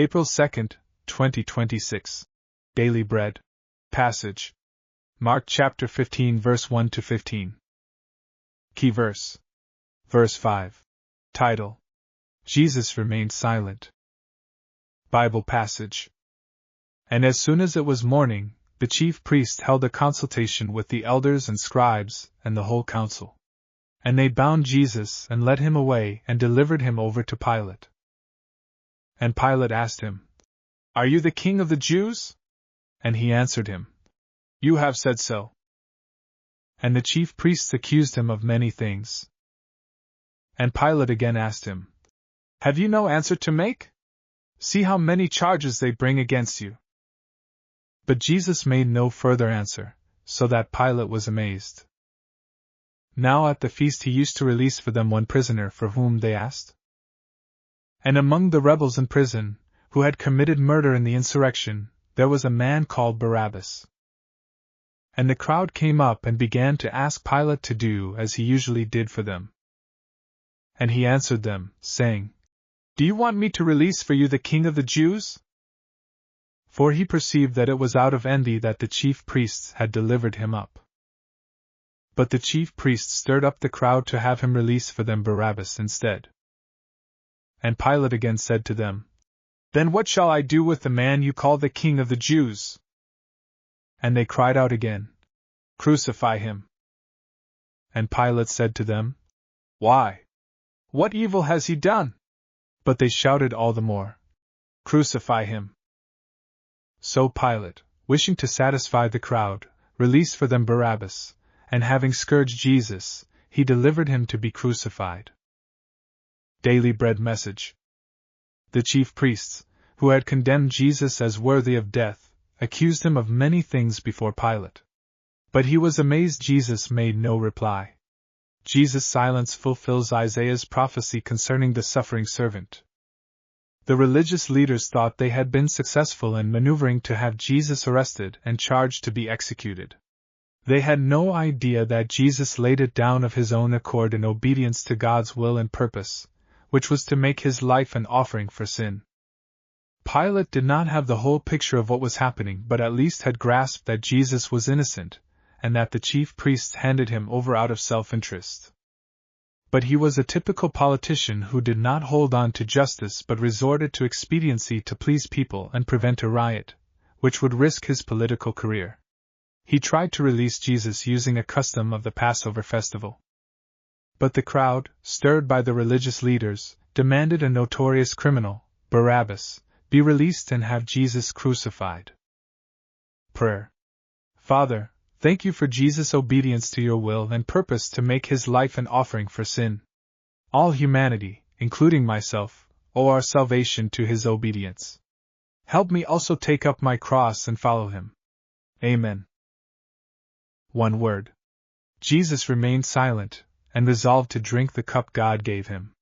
April 2nd, 2026. Daily Bread. Passage. Mark chapter 15 verse 1 to 15. Key verse. Verse 5. Title. Jesus remained silent. Bible passage. And as soon as it was morning, the chief priests held a consultation with the elders and scribes and the whole council. And they bound Jesus and led him away and delivered him over to Pilate. And Pilate asked him, "Are you the king of the Jews?" And he answered him, "You have said so." And the chief priests accused him of many things. And Pilate again asked him, "Have you no answer to make? See how many charges they bring against you." But Jesus made no further answer, so that Pilate was amazed. Now at the feast he used to release for them one prisoner for whom they asked. And among the rebels in prison, who had committed murder in the insurrection, there was a man called Barabbas. And the crowd came up and began to ask Pilate to do as he usually did for them. And he answered them, saying, "Do you want me to release for you the king of the Jews?" For he perceived that it was out of envy that the chief priests had delivered him up. But the chief priests stirred up the crowd to have him release for them Barabbas instead. And Pilate again said to them, "Then what shall I do with the man you call the king of the Jews?" And they cried out again, "Crucify him." And Pilate said to them, "Why? What evil has he done?" But they shouted all the more, "Crucify him." So Pilate, wishing to satisfy the crowd, released for them Barabbas, and having scourged Jesus, he delivered him to be crucified. Daily Bread message. The chief priests, who had condemned Jesus as worthy of death, accused him of many things before Pilate. But he was amazed Jesus made no reply. Jesus' silence fulfills Isaiah's prophecy concerning the suffering servant. The religious leaders thought they had been successful in maneuvering to have Jesus arrested and charged to be executed. They had no idea that Jesus laid it down of his own accord in obedience to God's will and purpose, which was to make his life an offering for sin. Pilate did not have the whole picture of what was happening, but at least had grasped that Jesus was innocent, and that the chief priests handed him over out of self-interest. But he was a typical politician who did not hold on to justice but resorted to expediency to please people and prevent a riot, which would risk his political career. He tried to release Jesus using a custom of the Passover festival. But the crowd, stirred by the religious leaders, demanded a notorious criminal, Barabbas, be released and have Jesus crucified. Prayer. Father, thank you for Jesus' obedience to your will and purpose to make his life an offering for sin. All humanity, including myself, owe our salvation to his obedience. Help me also take up my cross and follow him. Amen. One word. Jesus remained silent, and resolved to drink the cup God gave him.